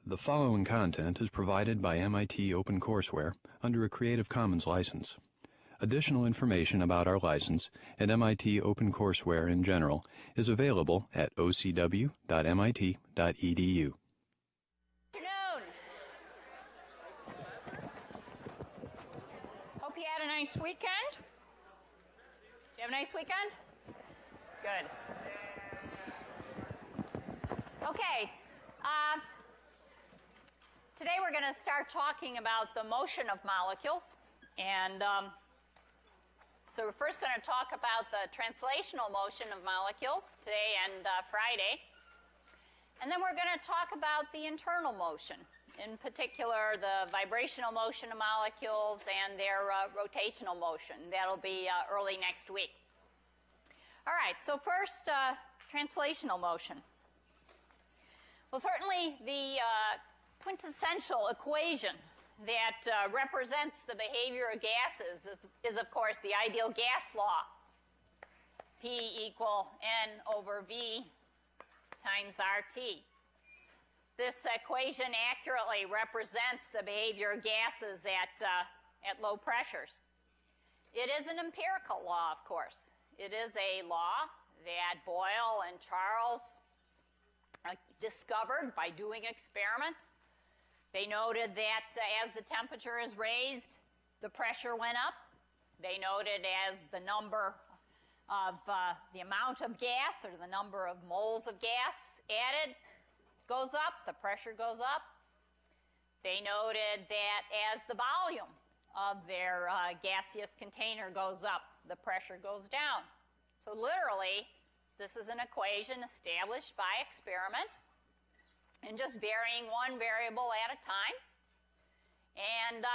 The following content is provided by MIT OpenCourseWare under a Creative Commons license. Additional information about our license and MIT OpenCourseWare in general is available at ocw.mit.edu. Afternoon. Hope you had a nice weekend. Did you have a nice weekend? Good. Okay. Today we're going to start talking about the motion of molecules. And so we're first going to talk about the translational motion of molecules today and Friday. And then we're going to talk about the internal motion, in particular the vibrational motion of molecules and their rotational motion. That'll be early next week. All right, so first, translational motion. Well, certainly the quintessential equation that represents the behavior of gases is, of course, the ideal gas law. P equal N over V times RT. This equation accurately represents the behavior of gases at low pressures. It is an empirical law, of course. It is a law that Boyle and Charles discovered by doing experiments. They noted that as the temperature is raised, the pressure went up. They noted as the number of the amount of gas or the number of moles of gas added goes up, the pressure goes up. They noted that as the volume of their gaseous container goes up, the pressure goes down. So literally, this is an equation established by experiment and just varying one variable at a time. And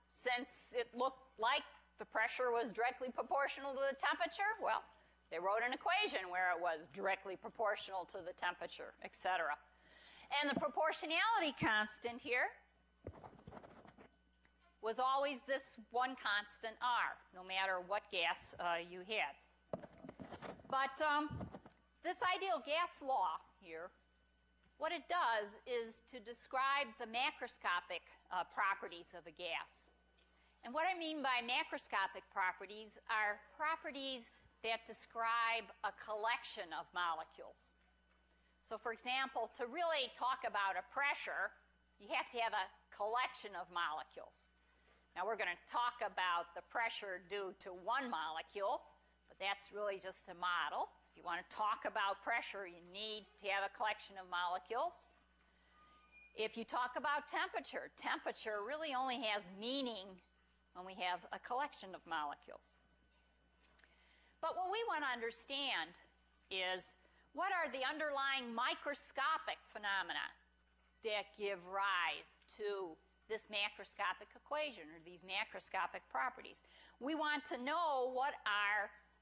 since it looked like the pressure was directly proportional to the temperature, well, they wrote an equation where it was directly proportional to the temperature, etc. And the proportionality constant here was always this one constant R, no matter what gas you had. But this ideal gas law here, what it does is to describe the macroscopic properties of a gas. And what I mean by macroscopic properties are properties that describe a collection of molecules. So for example, to really talk about a pressure, you have to have a collection of molecules. Now we're going to talk about the pressure due to one molecule, but that's really just a model. If you want to talk about pressure, you need to have a collection of molecules. If you talk about temperature, temperature really only has meaning when we have a collection of molecules. But what we want to understand is what are the underlying microscopic phenomena that give rise to this macroscopic equation or these macroscopic properties. We want to know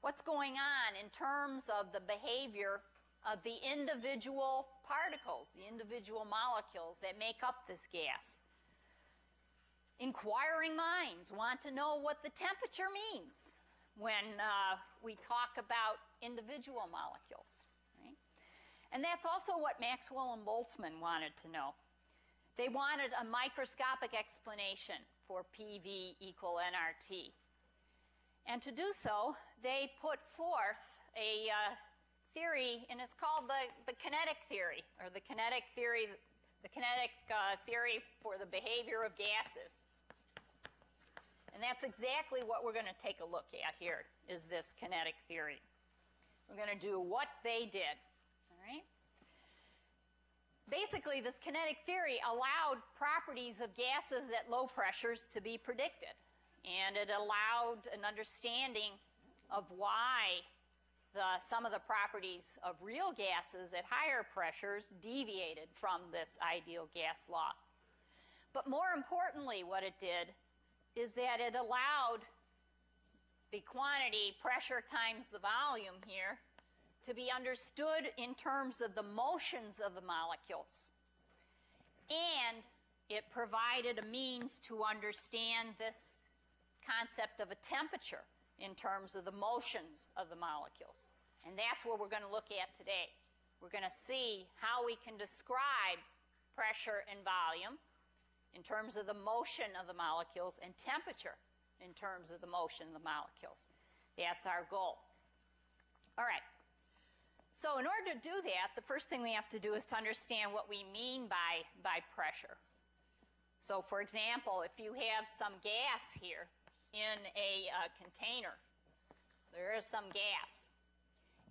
what's going on in terms of the behavior of the individual particles, the individual molecules that make up this gas. Inquiring minds want to know what the temperature means when we talk about individual molecules. Right? And that's also what Maxwell and Boltzmann wanted to know. They wanted a microscopic explanation for PV equal nRT. And to do so, they put forth a theory, and it's called the kinetic theory, or the kinetic theory for the behavior of gases. And that's exactly what we're going to take a look at here, is this kinetic theory. We're going to do what they did, all right? Basically, this kinetic theory allowed properties of gases at low pressures to be predicted. And it allowed an understanding of why some of the properties of real gases at higher pressures deviated from this ideal gas law. But more importantly, what it did is that it allowed the quantity, pressure times the volume here, to be understood in terms of the motions of the molecules. And it provided a means to understand this concept of a temperature in terms of the motions of the molecules. And that's what we're going to look at today. We're going to see how we can describe pressure and volume in terms of the motion of the molecules, and temperature in terms of the motion of the molecules. That's our goal. All right. So in order to do that, the first thing we have to do is to understand what we mean by pressure. So for example, if you have some gas here in a container, there is some gas,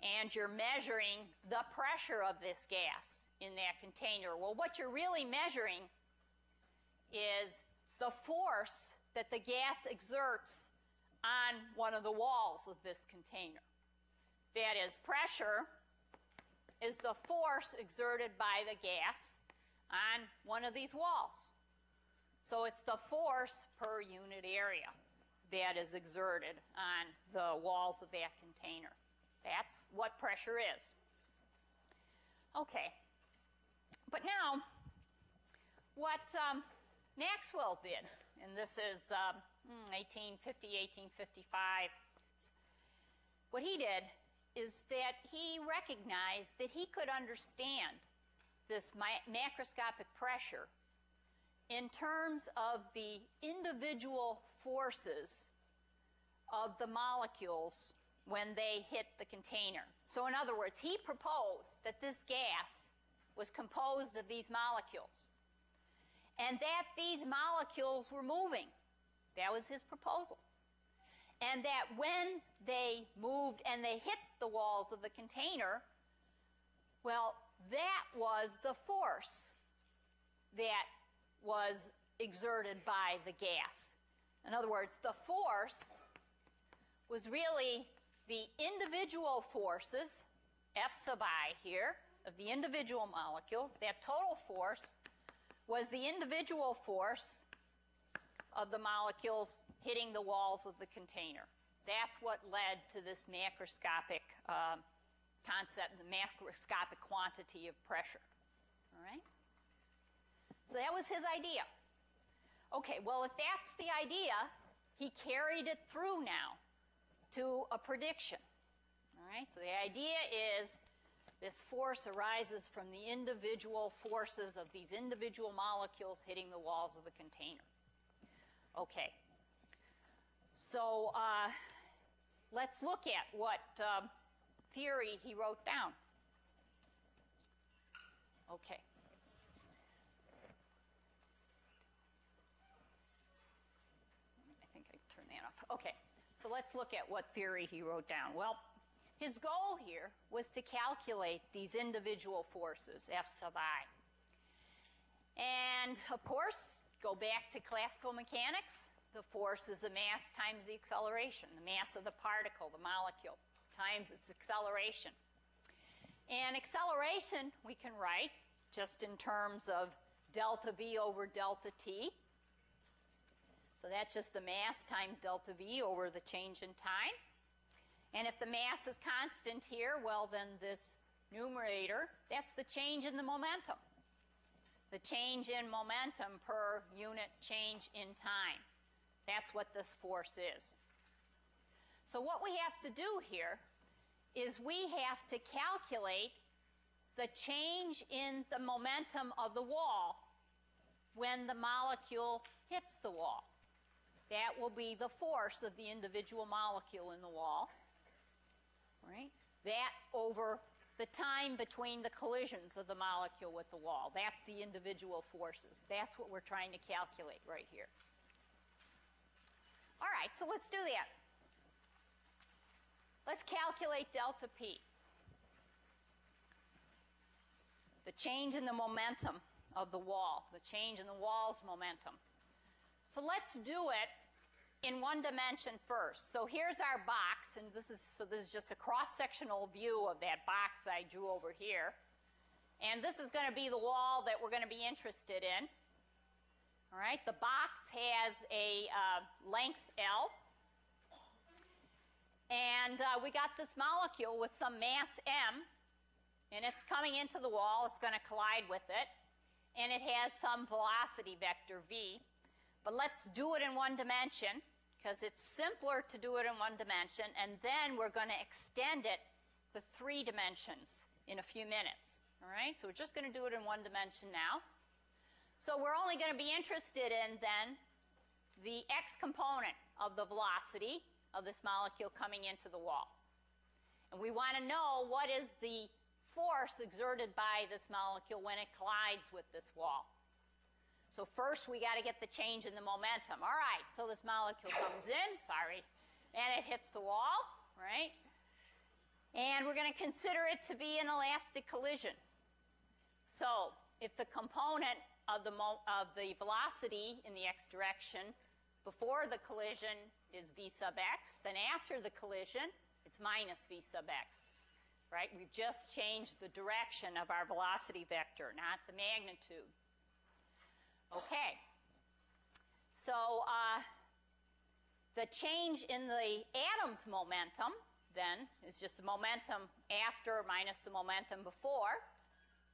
and you're measuring the pressure of this gas in that container. Well, what you're really measuring is the force that the gas exerts on one of the walls of this container. That is, pressure is the force exerted by the gas on one of these walls. So it's the force per unit area that is exerted on the walls of that container. That's what pressure is. Okay. But now, what Maxwell did, and this is 1850, 1855, what he did is that he recognized that he could understand this macroscopic pressure in terms of the individual forces of the molecules when they hit the container. So in other words, he proposed that this gas was composed of these molecules, and that these molecules were moving. That was his proposal. And that when they moved and they hit the walls of the container, well, that was the force that was exerted by the gas. In other words, the force was really the individual forces, F sub I here, of the individual molecules. That total force was the individual force of the molecules hitting the walls of the container. That's what led to this macroscopic concept, the macroscopic quantity of pressure. All right? So that was his idea. Okay, well, if that's the idea, he carried it through now to a prediction. All right, so the idea is this force arises from the individual forces of these individual molecules hitting the walls of the container. Okay, so let's look at what theory he wrote down. Okay. I think I turned that off. Okay, so let's look at what theory he wrote down. Well, his goal here was to calculate these individual forces, F sub I. And, of course, go back to classical mechanics. The force is the mass times the acceleration, the mass of the particle, the molecule, times its acceleration. And acceleration we can write just in terms of delta V over delta T. So that's just the mass times delta V over the change in time. And if the mass is constant here, well, then this numerator, that's the change in the momentum. The change in momentum per unit change in time. That's what this force is. So what we have to do here is we have to calculate the change in the momentum of the wall when the molecule hits the wall. That will be the force of the individual molecule in the wall. Right? That over the time between the collisions of the molecule with the wall. That's the individual forces. That's what we're trying to calculate right here. All right, so let's do that. Let's calculate delta P. The change in the momentum of the wall, the change in the wall's momentum. So let's do it in one dimension first. So here's our box, and this is just a cross-sectional view of that box I drew over here. And this is going to be the wall that we're going to be interested in. All right, the box has a length L. And we got this molecule with some mass M, and it's coming into the wall. It's going to collide with it. And it has some velocity vector V. But let's do it in one dimension, because it's simpler to do it in one dimension, and then we're going to extend it to 3 dimensions in a few minutes. All right, so we're just going to do it in one dimension now. So we're only going to be interested in then the x component of the velocity of this molecule coming into the wall. And we want to know what is the force exerted by this molecule when it collides with this wall. So first we got to get the change in the momentum. All right, so this molecule comes in, and it hits the wall, right? And we're going to consider it to be an elastic collision. So if the component of the velocity in the x direction before the collision is v sub x, then after the collision, it's minus v sub x, right? We've just changed the direction of our velocity vector, not the magnitude. Okay. So the change in the atom's momentum, then, is just the momentum after minus the momentum before.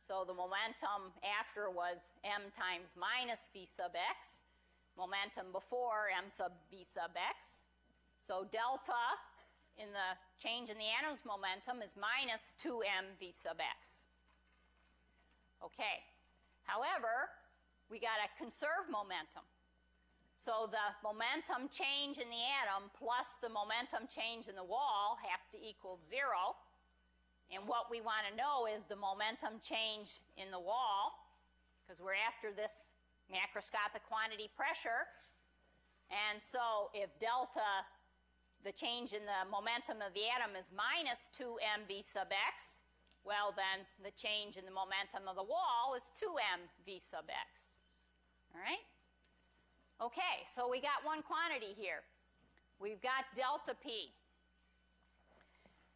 So the momentum after was m times minus v sub x. Momentum before m sub v sub x. So delta in the change in the atom's momentum is minus 2m v sub x. Okay. However, we got to conserve momentum. So the momentum change in the atom plus the momentum change in the wall has to equal 0. And what we want to know is the momentum change in the wall, because we're after this macroscopic quantity pressure. And so if delta, the change in the momentum of the atom, is minus 2m v sub x, well then the change in the momentum of the wall is 2m v sub x. All right? Okay, so we got one quantity here. We've got delta P.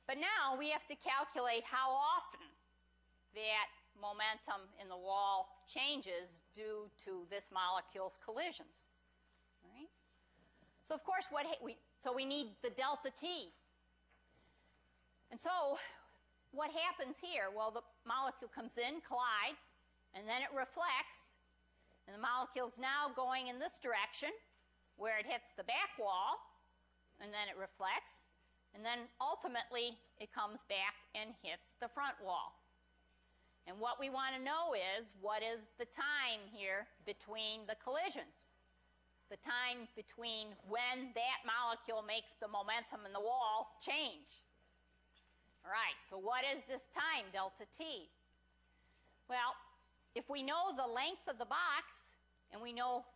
But now we have to calculate how often that momentum in the wall changes due to this molecule's collisions. All right? So of course, we need the delta T. And so what happens here? Well, the molecule comes in, collides, and then it reflects. And the molecule's now going in this direction, where it hits the back wall, and then it reflects. And then ultimately, it comes back and hits the front wall. And what we want to know is, what is the time here between the collisions? The time between when that molecule makes the momentum in the wall change. All right, so what is this time, delta T? Well, if we know the length of the box, and we know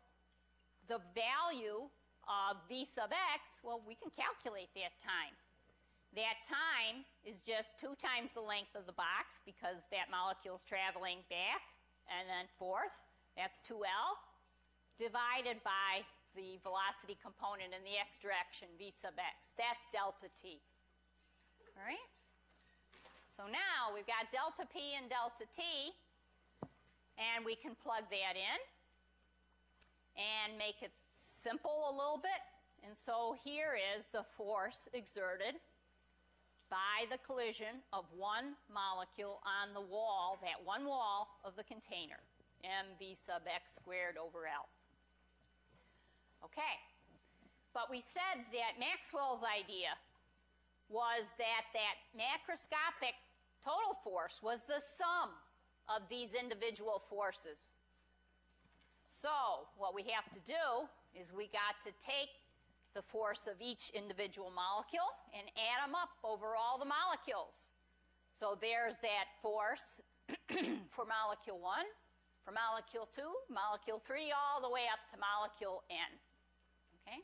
the value of v sub x, well, we can calculate that time. That time is just 2 times the length of the box, because that molecule is traveling back and then forth. That's 2L, divided by the velocity component in the x direction, v sub x. That's delta T. All right? So now we've got delta P and delta T, and we can plug that in and make it simple a little bit. And so here is the force exerted by the collision of one molecule on the wall, that one wall of the container, mv sub x squared over L. Okay, but we said that Maxwell's idea was that macroscopic total force was the sum of these individual forces. So what we have to do is we got to take the force of each individual molecule and add them up over all the molecules. So there's that force for molecule 1, for molecule 2, molecule 3, all the way up to molecule N. Okay?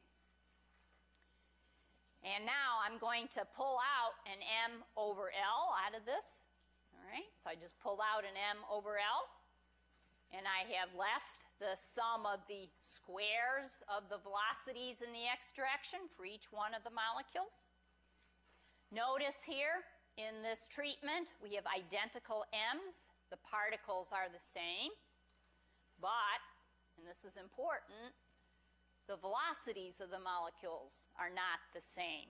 And now I'm going to pull out an m over L out of this. All right? So I just pulled out an m over L, and I have left the sum of the squares of the velocities in the x direction for each one of the molecules. Notice here in this treatment we have identical m's. The particles are the same, but, and this is important, the velocities of the molecules are not the same.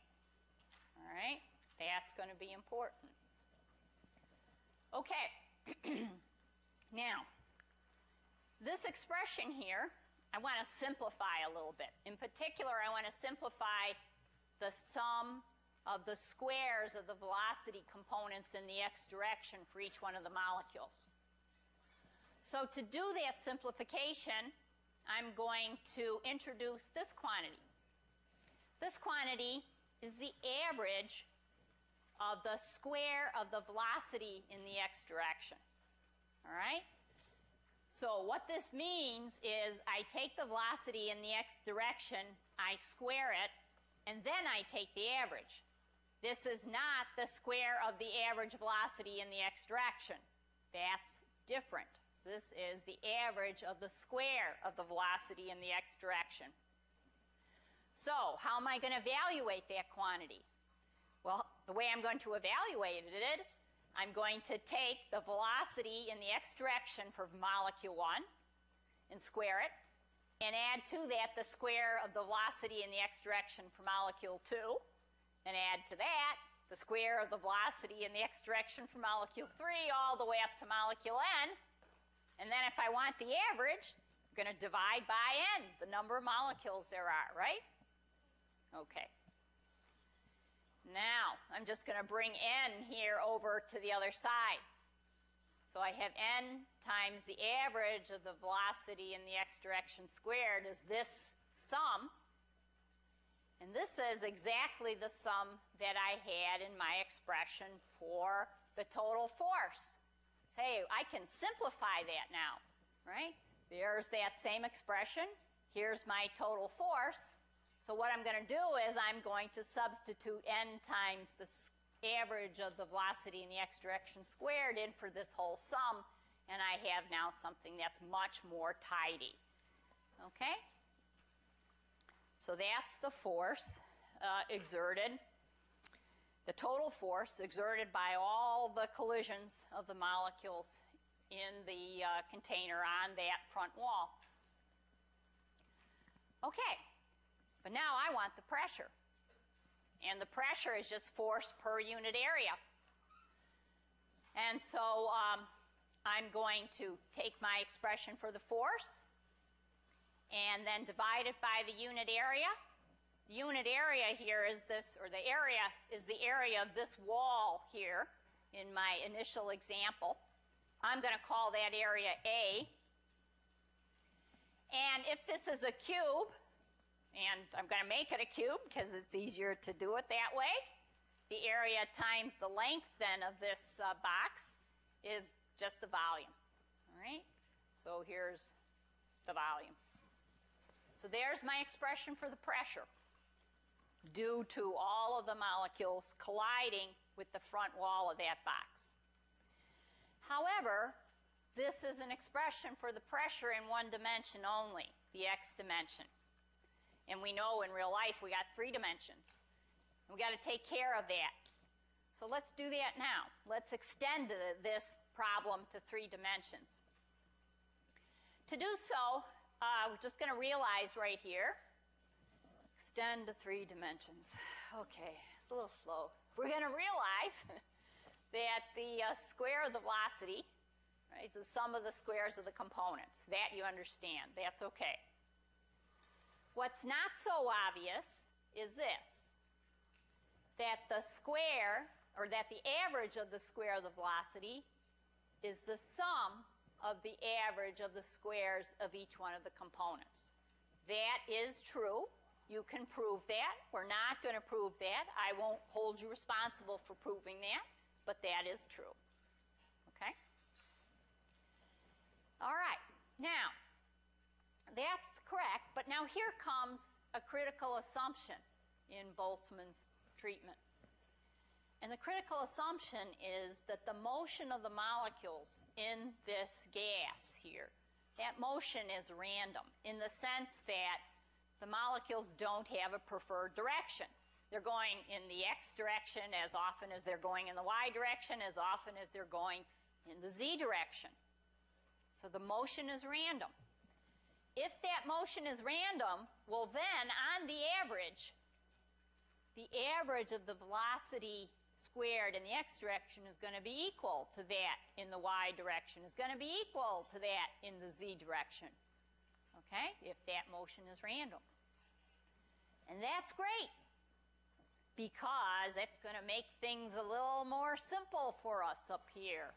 All right? That's going to be important. Okay. Now, this expression here, I want to simplify a little bit. In particular, I want to simplify the sum of the squares of the velocity components in the x direction for each one of the molecules. So to do that simplification, I'm going to introduce this quantity. This quantity is the average of the square of the velocity in the x direction. All right? So what this means is I take the velocity in the x direction, I square it, and then I take the average. This is not the square of the average velocity in the x direction. That's different. This is the average of the square of the velocity in the x direction. So how am I going to evaluate that quantity? Well, the way I'm going to evaluate it is I'm going to take the velocity in the x direction for molecule 1 and square it, and add to that the square of the velocity in the x direction for molecule 2, and add to that the square of the velocity in the x direction for molecule 3 all the way up to molecule n. And then if I want the average, I'm going to divide by n, the number of molecules there are, right? Okay. Now, I'm just going to bring n here over to the other side. So I have n times the average of the velocity in the x direction squared is this sum. And this is exactly the sum that I had in my expression for the total force. So, hey, I can simplify that now, right? There's that same expression. Here's my total force. So what I'm going to do is I'm going to substitute n times the average of the velocity in the x direction squared in for this whole sum, and I have now something that's much more tidy. Okay? So that's the force exerted, the total force exerted by all the collisions of the molecules in the container on that front wall. Okay, but now I want the pressure. And the pressure is just force per unit area. And so I'm going to take my expression for the force and then divide it by the unit area. The unit area here is this, or the area is the area of this wall here in my initial example. I'm going to call that area A. And if this is a cube, and I'm going to make it a cube because it's easier to do it that way, the area times the length then of this box is just the volume. All right? So here's the volume. So there's my expression for the pressure due to all of the molecules colliding with the front wall of that box. However, this is an expression for the pressure in one dimension only, the x dimension. And we know in real life we got 3 dimensions. We got to take care of that. So let's do that now. Let's extend this problem to 3 dimensions. To do so, we're just going to realize right here, extend to 3 dimensions. Okay, it's a little slow. We're going to realize that the square of the velocity, right, is the sum of the squares of the components. That you understand. That's okay. What's not so obvious is this, that the square, or that the average of the square of the velocity is the sum of the average of the squares of each one of the components. That is true. You can prove that. We're not going to prove that. I won't hold you responsible for proving that, but that is true. Okay? All right. Now, that's correct, but now here comes a critical assumption in Boltzmann's treatment. And the critical assumption is that the motion of the molecules in this gas here, that motion is random in the sense that the molecules don't have a preferred direction. They're going in the x direction as often as they're going in the y direction, as often as they're going in the z direction. So the motion is random. If that motion is random, well then, on the average of the velocity squared in the x direction is going to be equal to that in the y direction, is going to be equal to that in the z direction. Okay? If that motion is random. And that's great, because it's going to make things a little more simple for us up here.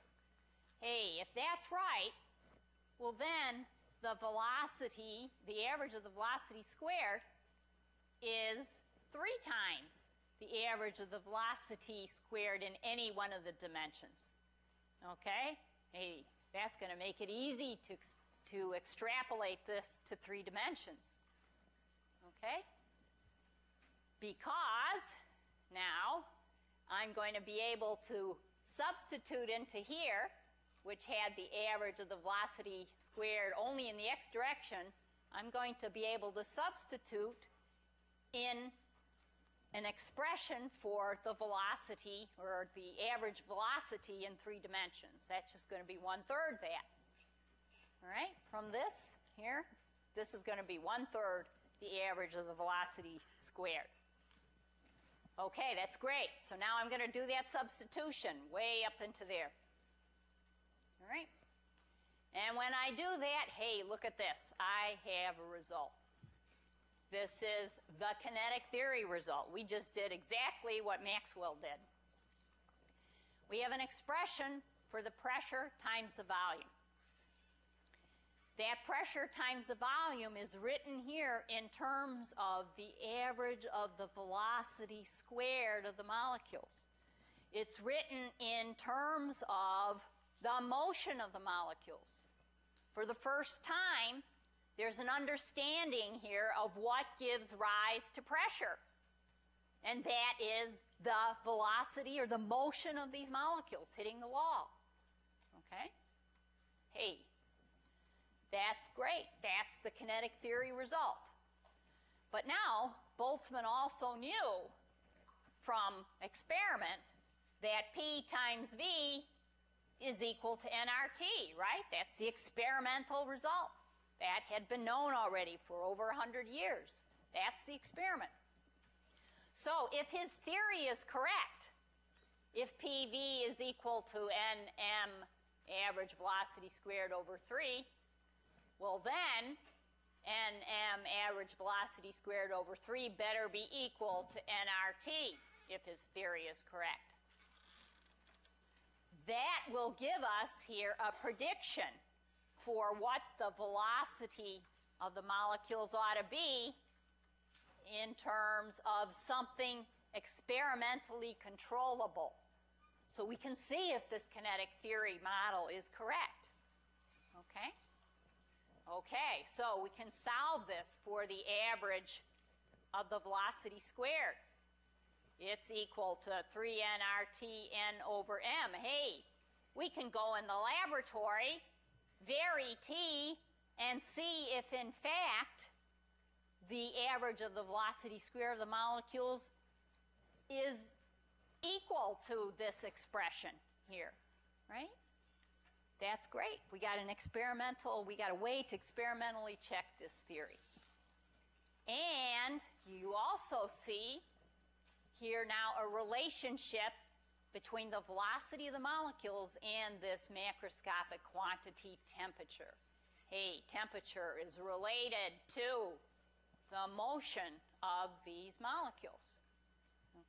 Hey, if that's right, well then the velocity, the average of the velocity squared is 3 times the average of the velocity squared in any one of the dimensions. Okay? Hey, that's going to make it easy to extrapolate this to 3 dimensions. Okay? Because now I'm going to be able to substitute into here, which had the average of the velocity squared only in the x direction. I'm going to be able to substitute in an expression for the velocity, or the average velocity in 3 dimensions. That's just going to be 1/3 that. All right? From this here, this is going to be 1/3 the average of the velocity squared. Okay, that's great. So now I'm going to do that substitution way up into there. All right? And when I do that, hey, look at this. I have a result. This is the kinetic theory result. We just did exactly what Maxwell did. We have an expression for the pressure times the volume. That pressure times the volume is written here in terms of the average of the velocity squared of the molecules. It's written in terms of the motion of the molecules. For the first time, there's an understanding here of what gives rise to pressure. And that is the velocity or the motion of these molecules hitting the wall. Okay? Hey, that's great. That's the kinetic theory result. But now, Boltzmann also knew from experiment that P times V is equal to nRT, right? That's the experimental result. That had been known already for over 100 years. That's the experiment. So if his theory is correct, if PV is equal to nm average velocity squared over 3, well then nm average velocity squared over 3 better be equal to nRT if his theory is correct. That will give us here a prediction for what the velocity of the molecules ought to be in terms of something experimentally controllable. So we can see if this kinetic theory model is correct. Okay? Okay, so we can solve this for the average of the velocity squared. It's equal to 3 nRT n over m. Hey, we can go in the laboratory, vary T, and see if in fact the average of the velocity squared of the molecules is equal to this expression here, right? That's great. We got a way to experimentally check this theory. And you also see here now a relationship between the velocity of the molecules and this macroscopic quantity temperature. Hey, temperature is related to the motion of these molecules.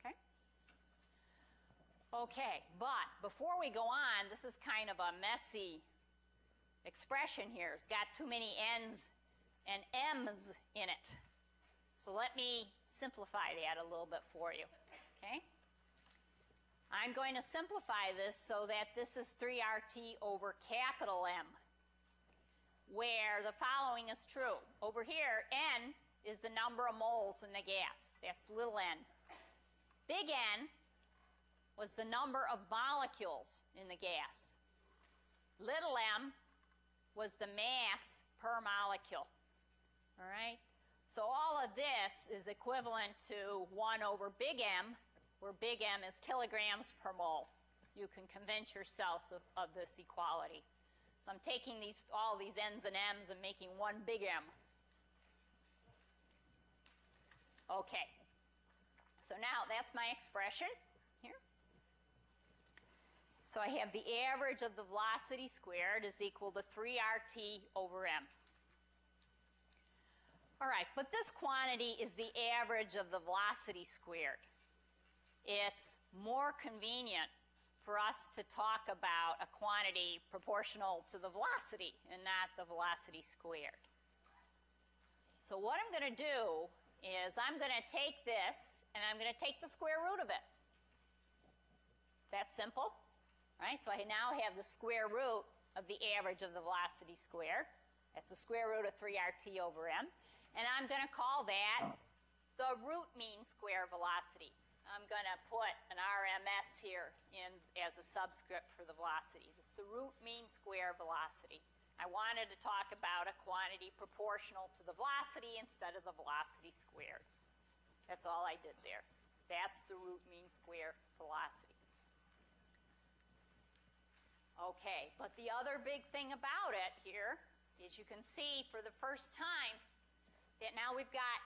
Okay? Okay, but before we go on, this is kind of a messy expression here. It's got too many n's and m's in it. So let me simplify that a little bit for you. Okay? I'm going to simplify this so that this is 3RT over capital M, where the following is true. Over here, N is the number of moles in the gas. That's little n. Big N was the number of molecules in the gas. Little m was the mass per molecule. All right? So all of this is equivalent to 1 over big M, where big M is kilograms per mole. You can convince yourselves of this equality. So I'm taking all these N's and M's and making one big M. Okay. So now that's my expression here. So I have the average of the velocity squared is equal to 3RT over M. All right, but this quantity is the average of the velocity squared. It's more convenient for us to talk about a quantity proportional to the velocity and not the velocity squared. So what I'm going to do is I'm going to take this and I'm going to take the square root of it. That's simple, right? So I now have the square root of the average of the velocity squared. That's the square root of 3RT over m. And I'm going to call that the root mean square velocity. I'm going to put an RMS here in as a subscript for the velocity. It's the root mean square velocity. I wanted to talk about a quantity proportional to the velocity instead of the velocity squared. That's all I did there. That's the root mean square velocity. Okay, but the other big thing about it here is you can see for the first time that now we've got,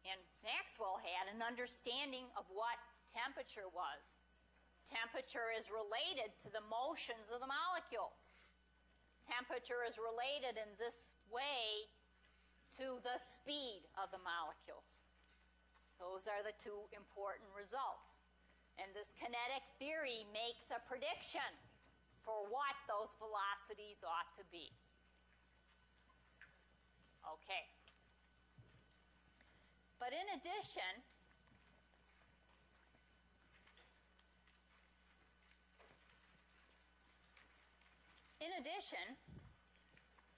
and Maxwell had, an understanding of what temperature was. Temperature is related to the motions of the molecules. Temperature is related in this way to the speed of the molecules. Those are the two important results. And this kinetic theory makes a prediction for what those velocities ought to be. Okay. But in addition,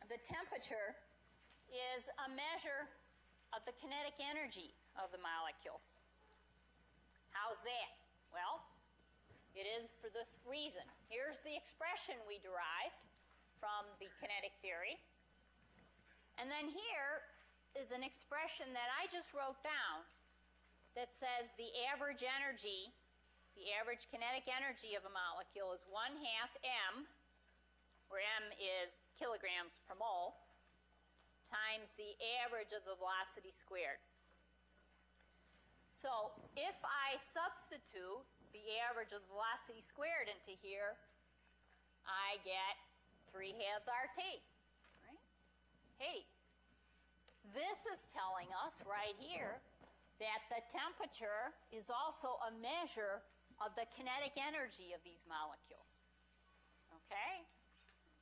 the temperature is a measure of the kinetic energy of the molecules. How's that? Well, it is for this reason. Here's the expression we derived from the kinetic theory. And then here is an expression that I just wrote down that says the average energy, the average kinetic energy of a molecule is 1/2 m, where m is kilograms per mole, times the average of the velocity squared. So if I substitute the average of the velocity squared into here, I get 3/2 RT, right? Hey, this is telling us right here that the temperature is also a measure of the kinetic energy of these molecules, okay?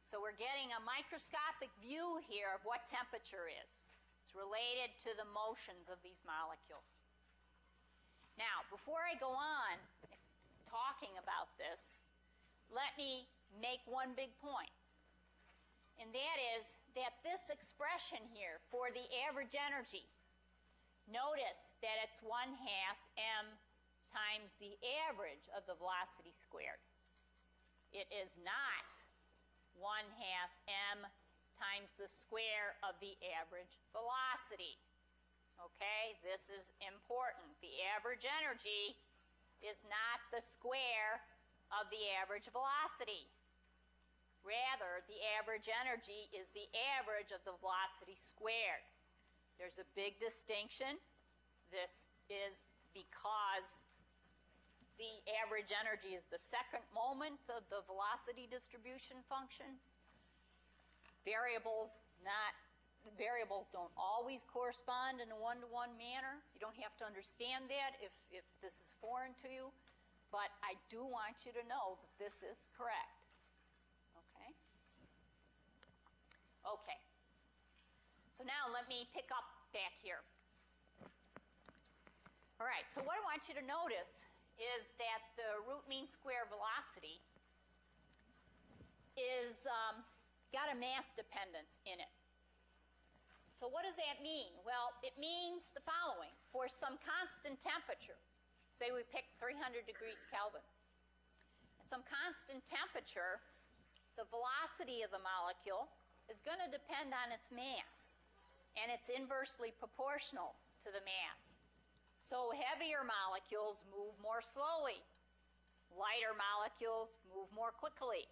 So we're getting a microscopic view here of what temperature is. It's related to the motions of these molecules. Now, before I go on talking about this, let me make one big point. And that is that this expression here for the average energy, notice that it's 1/2 m times the average of the velocity squared. It is not 1/2 m times the square of the average velocity. Okay, this is important. The average energy is not the square of the average velocity. Rather, the average energy is the average of the velocity squared. There's a big distinction. This is because the average energy is the second moment of the velocity distribution function. Variables don't always correspond in a one-to-one manner. You don't have to understand that if this is foreign to you, but I do want you to know that this is correct. Okay? Okay. So now let me pick up back here. All right, so what I want you to notice is that the root mean square velocity is got a mass dependence in it. So what does that mean? Well, it means the following. For some constant temperature, say we pick 300 degrees Kelvin, at some constant temperature, the velocity of the molecule is going to depend on its mass, and it's inversely proportional to the mass. So heavier molecules move more slowly. Lighter molecules move more quickly.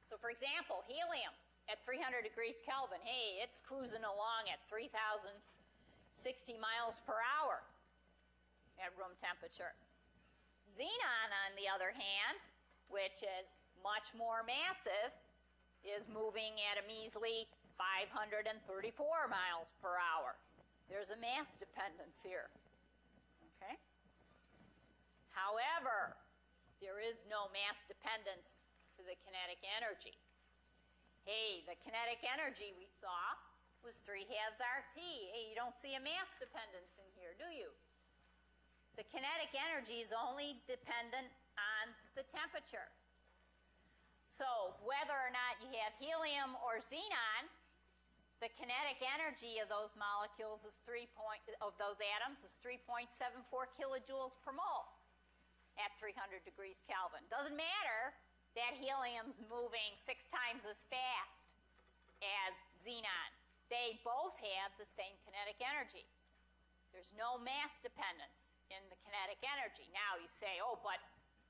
So for example, helium at 300 degrees Kelvin, hey, it's cruising along at 3,060 miles per hour at room temperature. Xenon, on the other hand, which is much more massive, is moving at a measly 534 miles per hour. There's a mass dependence here. Okay? However, there is no mass dependence to the kinetic energy. Hey, the kinetic energy we saw was 3/2 RT. Hey, you don't see a mass dependence in here, do you? The kinetic energy is only dependent on the temperature. So whether or not you have helium or xenon, the kinetic energy of those molecules is of those atoms is 3.74 kilojoules per mole at 300 degrees Kelvin. Doesn't matter that helium's moving 6 times as fast as xenon. They both have the same kinetic energy. There's no mass dependence in the kinetic energy. Now you say, oh, but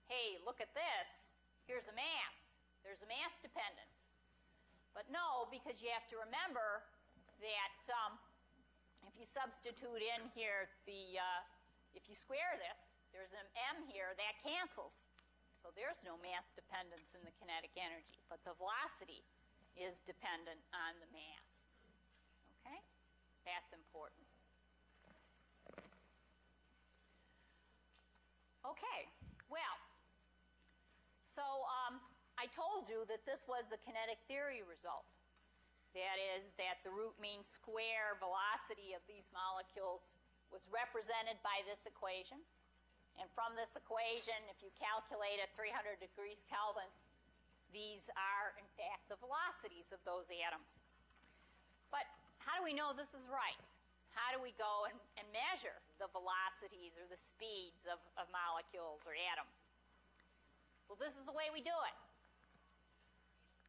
hey, look at this. Here's a mass. There's a mass dependence. But no, because you have to remember that if you substitute in here if you square this, there's an m here, that cancels. So there's no mass dependence in the kinetic energy, but the velocity is dependent on the mass. Okay? That's important. Okay, well, so I told you that this was the kinetic theory result. That is, that the root mean square velocity of these molecules was represented by this equation. And from this equation, if you calculate at 300 degrees Kelvin, these are, in fact, the velocities of those atoms. But how do we know this is right? How do we go and measure the velocities or the speeds of molecules or atoms? Well, this is the way we do it.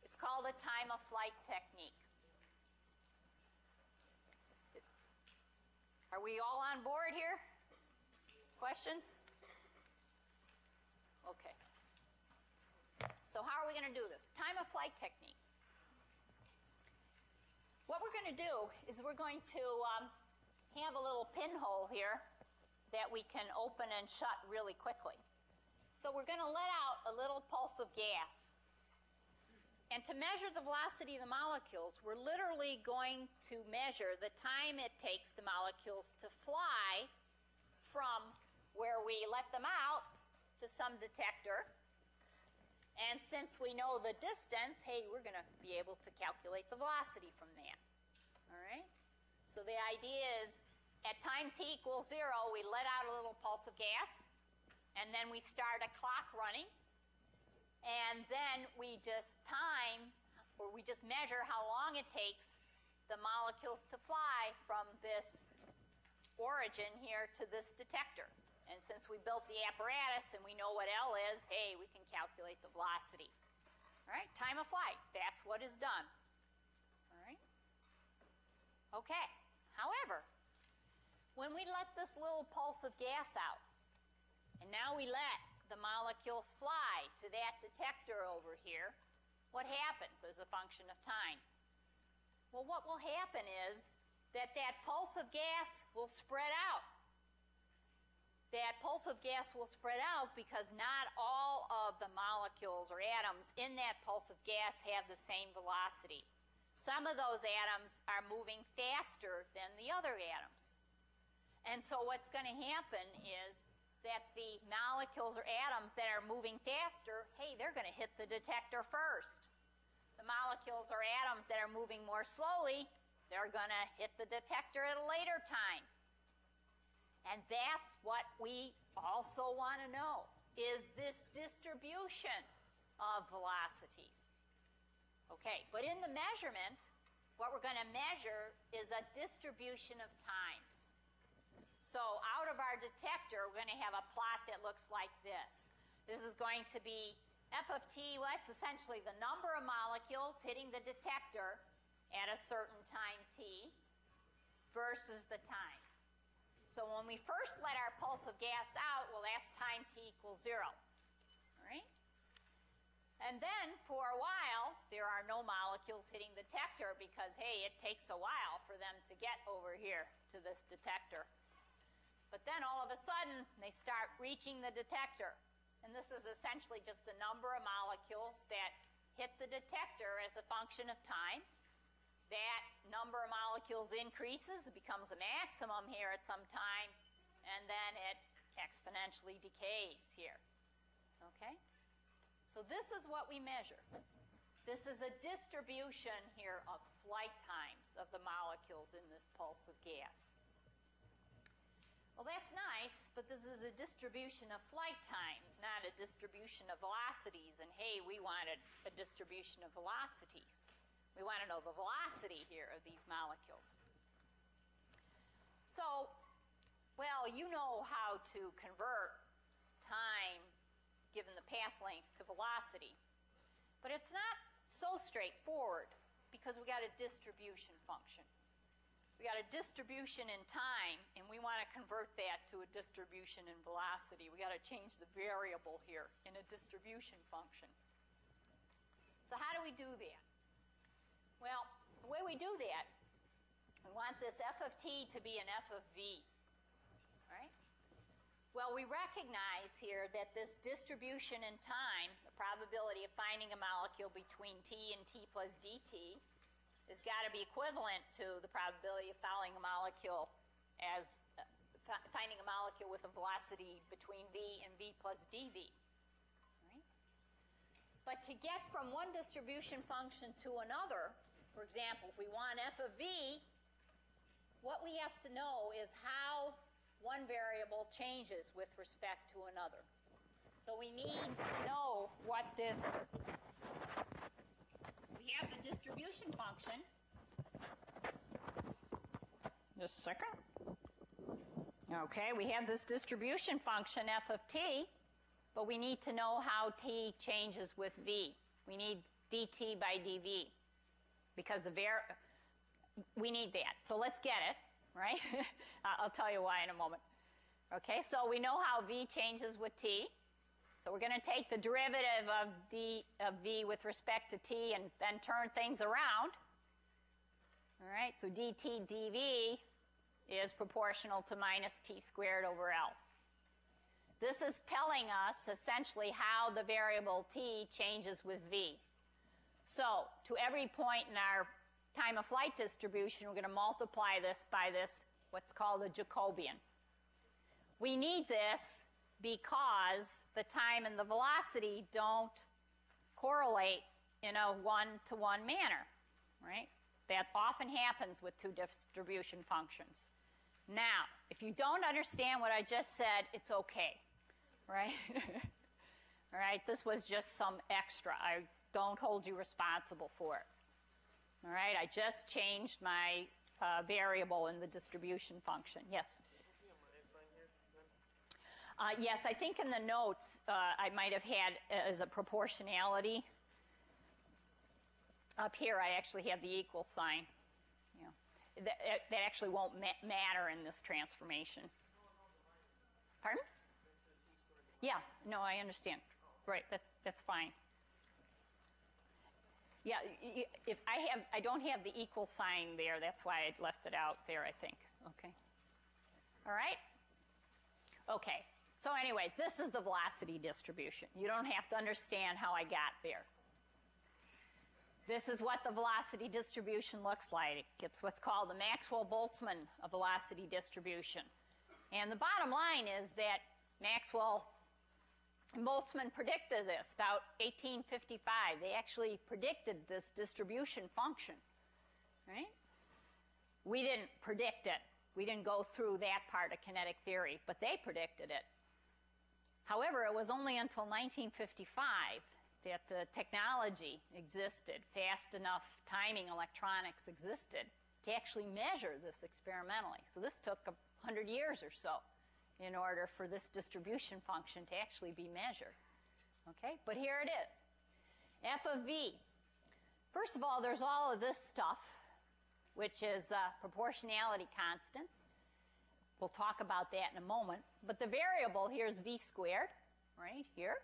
It's called a time of flight technique. Are we all on board here? Questions? Okay. So how are we going to do this? Time of flight technique. What we're going to do is we're going to have a little pinhole here that we can open and shut really quickly. So we're going to let out a little pulse of gas. And to measure the velocity of the molecules, we're literally going to measure the time it takes the molecules to fly from where we let them out to some detector. And since we know the distance, hey, we're going to be able to calculate the velocity from that. All right? So the idea is at time t equals 0, we let out a little pulse of gas, and then we start a clock running, and then we just measure how long it takes the molecules to fly from this origin here to this detector. And since we built the apparatus and we know what L is, hey, we can calculate the velocity. All right, time of flight, that's what is done. All right? Okay, however, when we let this little pulse of gas out, and now we let the molecules fly to that detector over here, what happens as a function of time? Well, what will happen is that pulse of gas will spread out. That pulse of gas will spread out because not all of the molecules or atoms in that pulse of gas have the same velocity. Some of those atoms are moving faster than the other atoms. And so what's going to happen is that the molecules or atoms that are moving faster, hey, they're going to hit the detector first. The molecules or atoms that are moving more slowly, they're going to hit the detector at a later time. And that's what we also want to know, is this distribution of velocities. Okay, but in the measurement, what we're going to measure is a distribution of times. So out of our detector, we're going to have a plot that looks like this. This is going to be f of t, well, that's essentially the number of molecules hitting the detector at a certain time t versus the time. So when we first let our pulse of gas out, well, that's time t equals 0. All right? And then for a while, there are no molecules hitting the detector because, hey, it takes a while for them to get over here to this detector. But then all of a sudden, they start reaching the detector. And this is essentially just the number of molecules that hit the detector as a function of time. That number of molecules increases, it becomes a maximum here at some time, and then it exponentially decays here. Okay? So this is what we measure. This is a distribution here of flight times of the molecules in this pulse of gas. Well, that's nice, but this is a distribution of flight times, not a distribution of velocities. And hey, we wanted a distribution of velocities. We want to know the velocity here of these molecules. So, well, you know how to convert time given the path length to velocity. But it's not so straightforward because we got a distribution function. We got a distribution in time, and we want to convert that to a distribution in velocity. We got to change the variable here in a distribution function. So how do we do that? Well, the way we do that, we want this f of t to be an f of v. All right? Well, we recognize here that this distribution in time, the probability of finding a molecule between t and t plus dt, has got to be equivalent to the probability of finding a molecule with a velocity between v and v plus dv. Right? But to get from one distribution function to another, for example, if we want f of v, what we have to know is how one variable changes with respect to another. So we need to know what this. We have the distribution function. Just a second. Okay, we have this distribution function f of t, but we need to know how t changes with v. We need dt by dv because we need that. So let's get it, right? I'll tell you why in a moment. Okay, so we know how v changes with t. So we're going to take the derivative of v with respect to t and then turn things around. All right, so dt dv is proportional to minus t squared over L. This is telling us essentially how the variable t changes with v. So to every point in our time of flight distribution, we're going to multiply this by this, what's called a Jacobian. We need this because the time and the velocity don't correlate in a one-to-one manner, right? That often happens with two distribution functions. Now, if you don't understand what I just said, it's okay, right? All right, this was just some extra. I don't hold you responsible for it. All right, I just changed my variable in the distribution function. Yes? Yes, I think in the notes I might have had as a proportionality. Up here I actually have the equal sign. Yeah. That actually won't matter in this transformation. Pardon? Yeah, no, I understand. Right, that's fine. Yeah, if I don't have the equal sign there, that's why I left it out there, I think. Okay. All right? Okay. So anyway, this is the velocity distribution. You don't have to understand how I got there. This is what the velocity distribution looks like. It's what's called the Maxwell-Boltzmann velocity distribution. And the bottom line is that Maxwell and Boltzmann predicted this about 1855. They actually predicted this distribution function, right? We didn't predict it. We didn't go through that part of kinetic theory, but they predicted it. However, it was only until 1955 that the technology existed, fast enough timing electronics existed to actually measure this experimentally. So this took 100 years or so in order for this distribution function to actually be measured. Okay, but here it is. F of v. First of all, there's all of this stuff, which is proportionality constants. We'll talk about that in a moment. But the variable here is v squared, right here,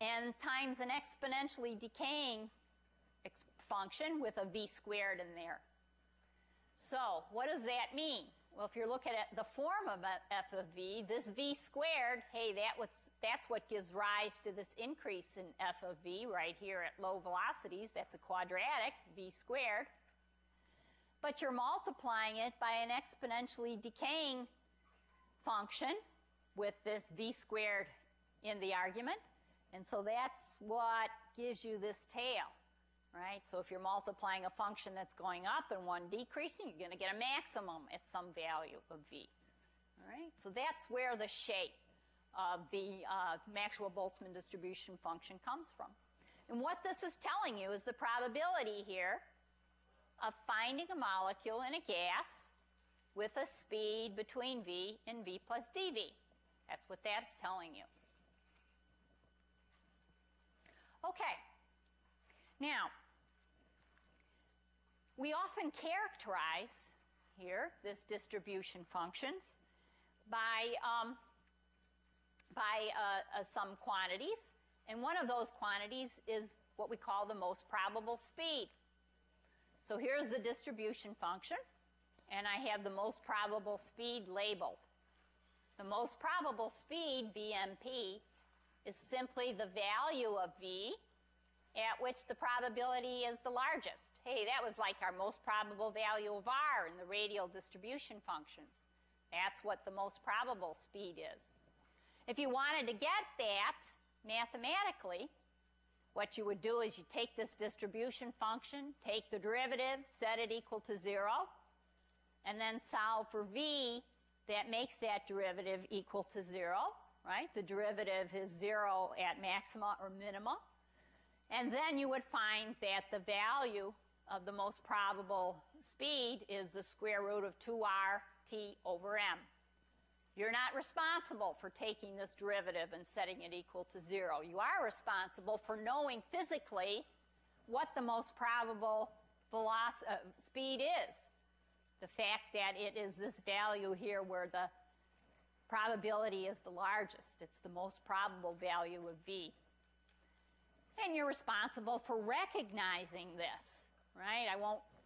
and times an exponentially decaying function with a v squared in there. So what does that mean? Well, if you're looking at the form of f of v, this v squared, hey, that's what gives rise to this increase in f of v right here at low velocities. That's a quadratic, v squared. But you're multiplying it by an exponentially decaying function with this v squared in the argument. And so that's what gives you this tail, right? So if you're multiplying a function that's going up and one decreasing, you're going to get a maximum at some value of v. All right? So that's where the shape of the Maxwell-Boltzmann distribution function comes from. And what this is telling you is the probability here of finding a molecule in a gas with a speed between v and v plus dv. That's what that's telling you. Okay. Now, we often characterize here this distribution functions by some quantities, and one of those quantities is what we call the most probable speed. So here's the distribution function, and I have the most probable speed labeled. The most probable speed, VMP, is simply the value of v at which the probability is the largest. Hey, that was like our most probable value of r in the radial distribution functions. That's what the most probable speed is. If you wanted to get that mathematically, what you would do is you take this distribution function, take the derivative, set it equal to 0, and then solve for v that makes that derivative equal to 0, right? The derivative is 0 at maxima or minima. And then you would find that the value of the most probable speed is the square root of 2rt over m. You're not responsible for taking this derivative and setting it equal to 0. You are responsible for knowing physically what the most probable speed is. The fact that it is this value here where the probability is the largest. It's the most probable value of v. And you're responsible for recognizing this, right?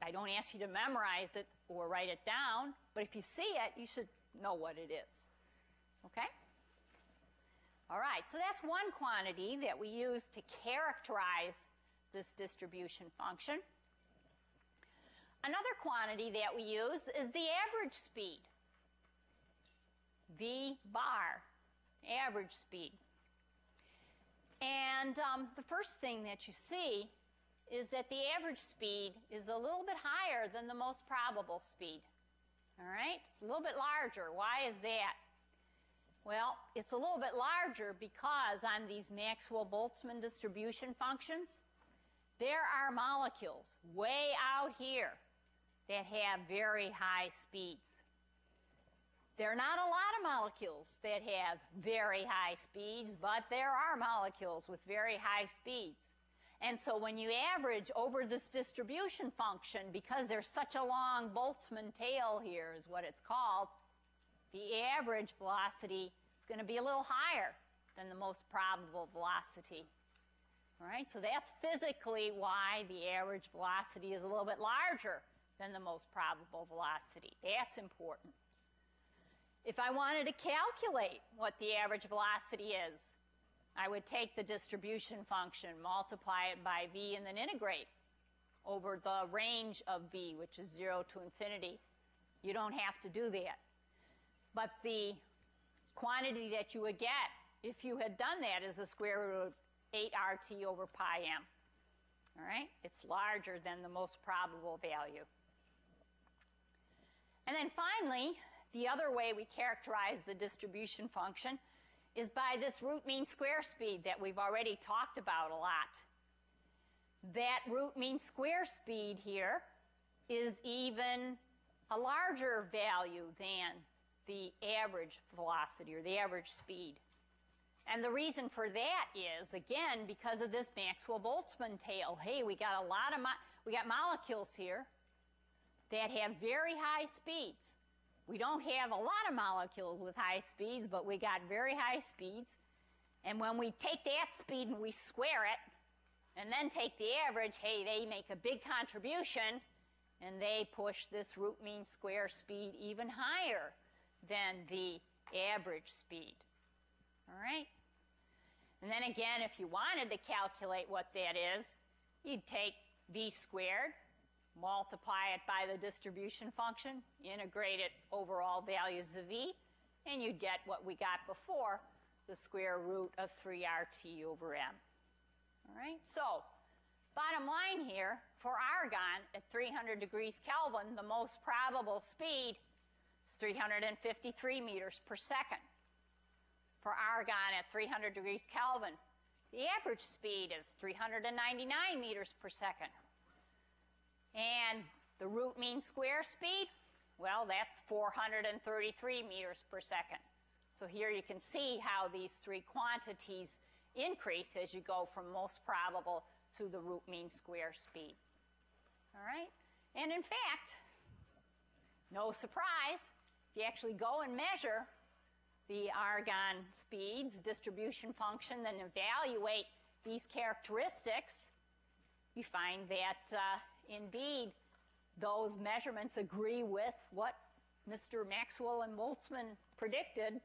I don't ask you to memorize it or write it down, but if you see it, you should know what it is. Okay? All right, so that's one quantity that we use to characterize this distribution function. Another quantity that we use is the average speed. V bar, average speed. And the first thing that you see is that the average speed is a little bit higher than the most probable speed. All right? It's a little bit larger. Why is that? Well, it's a little bit larger because on these Maxwell-Boltzmann distribution functions, there are molecules way out here that have very high speeds. There are not a lot of molecules that have very high speeds, but there are molecules with very high speeds. And so when you average over this distribution function, because there's such a long Boltzmann tail here is what it's called, the average velocity is going to be a little higher than the most probable velocity. All right, so that's physically why the average velocity is a little bit larger than the most probable velocity. That's important. If I wanted to calculate what the average velocity is, I would take the distribution function, multiply it by v, and then integrate over the range of v, which is 0 to infinity. You don't have to do that. But the quantity that you would get if you had done that is the square root of 8rt over pi m. All right? It's larger than the most probable value. And then finally, the other way we characterize the distribution function is by this root mean square speed that we've already talked about a lot. That root mean square speed here is even a larger value than the average velocity or the average speed. And the reason for that is, again, because of this Maxwell-Boltzmann tail. Hey, we got molecules here that have very high speeds. We don't have a lot of molecules with high speeds, but we got very high speeds. And when we take that speed and we square it, and then take the average, hey, they make a big contribution, and they push this root mean square speed even higher than the average speed. All right? And then again, if you wanted to calculate what that is, you'd take v squared, multiply it by the distribution function, integrate it over all values of v, and you'd get what we got before, the square root of 3RT over M. All right, so bottom line here, for argon at 300 degrees Kelvin, the most probable speed is 353 meters per second. For argon at 300 degrees Kelvin, the average speed is 399 meters per second. And the root mean square speed, well, that's 433 meters per second. So here you can see how these three quantities increase as you go from most probable to the root mean square speed. All right? And in fact, no surprise, if you actually go and measure the argon speeds, distribution function, then evaluate these characteristics, you find that indeed those measurements agree with what Mr. Maxwell and Boltzmann predicted,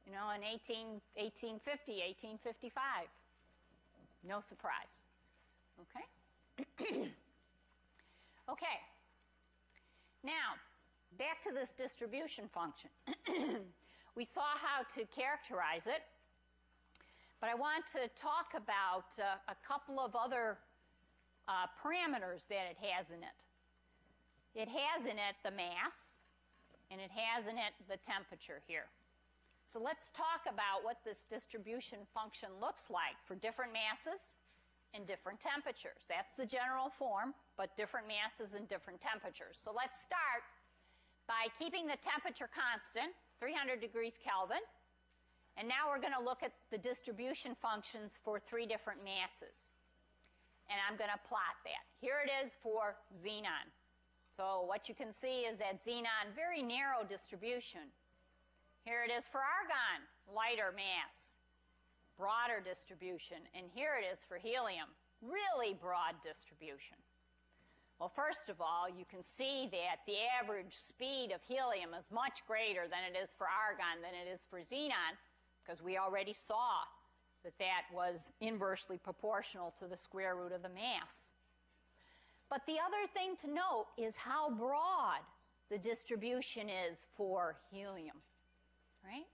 you know, in 1850, 1855. No surprise. Okay? Okay. Now, back to this distribution function. We saw how to characterize it, but I want to talk about a couple of other parameters that it has in it. It has in it the mass, and it has in it the temperature here. So let's talk about what this distribution function looks like for different masses and different temperatures. That's the general form, but different masses and different temperatures. So let's start by keeping the temperature constant, 300 degrees Kelvin, and now we're going to look at the distribution functions for three different masses. And I'm going to plot that. Here it is for xenon. So what you can see is that xenon, very narrow distribution. Here it is for argon, lighter mass, broader distribution. And here it is for helium, really broad distribution. Well, first of all, you can see that the average speed of helium is much greater than it is for argon than it is for xenon, because we already saw that that was inversely proportional to the square root of the mass. But the other thing to note is how broad the distribution is for helium, right?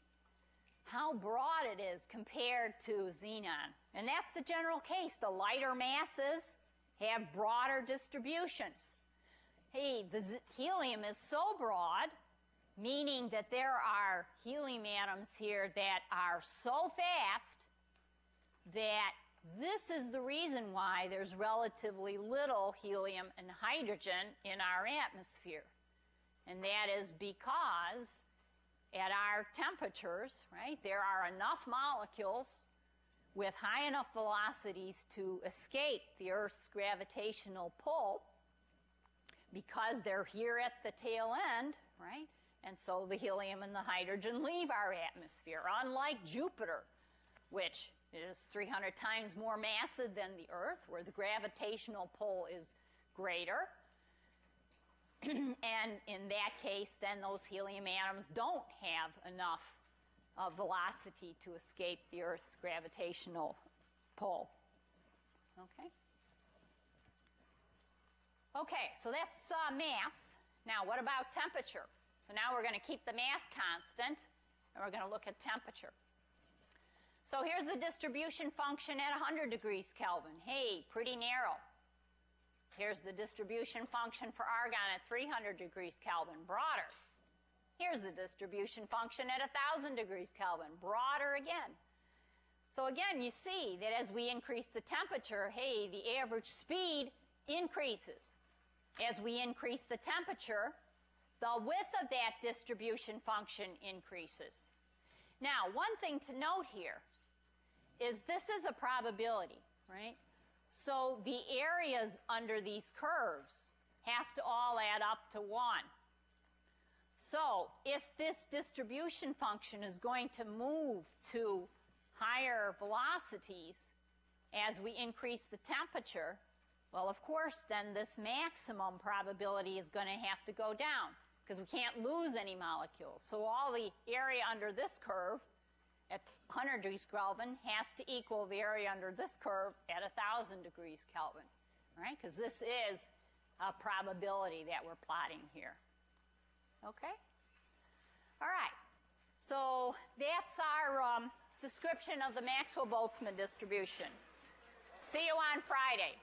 How broad it is compared to xenon. And that's the general case. The lighter masses have broader distributions. Hey, the helium is so broad, meaning that there are helium atoms here that are so fast that this is the reason why there's relatively little helium and hydrogen in our atmosphere. And that is because at our temperatures, right, there are enough molecules with high enough velocities to escape the Earth's gravitational pull because they're here at the tail end, right? And so the helium and the hydrogen leave our atmosphere, unlike Jupiter, which is 300 times more massive than the Earth, where the gravitational pull is greater. And in that case, then those helium atoms don't have enough velocity to escape the Earth's gravitational pull. Okay? Okay, so that's mass. Now, what about temperature? So now we're going to keep the mass constant, and we're going to look at temperature. So here's the distribution function at 100 degrees Kelvin. Hey, pretty narrow. Here's the distribution function for argon at 300 degrees Kelvin, broader. Here's the distribution function at 1,000 degrees Kelvin, broader again. So again, you see that as we increase the temperature, hey, the average speed increases. As we increase the temperature, the width of that distribution function increases. Now, one thing to note here is this is a probability, right? So the areas under these curves have to all add up to 1. So if this distribution function is going to move to higher velocities as we increase the temperature, well, of course, then this maximum probability is going to have to go down because we can't lose any molecules. So all the area under this curve at 100 degrees Kelvin has to equal the area under this curve at 1,000 degrees Kelvin, right? Because this is a probability that we're plotting here. Okay? All right. So that's our description of the Maxwell-Boltzmann distribution. See you on Friday.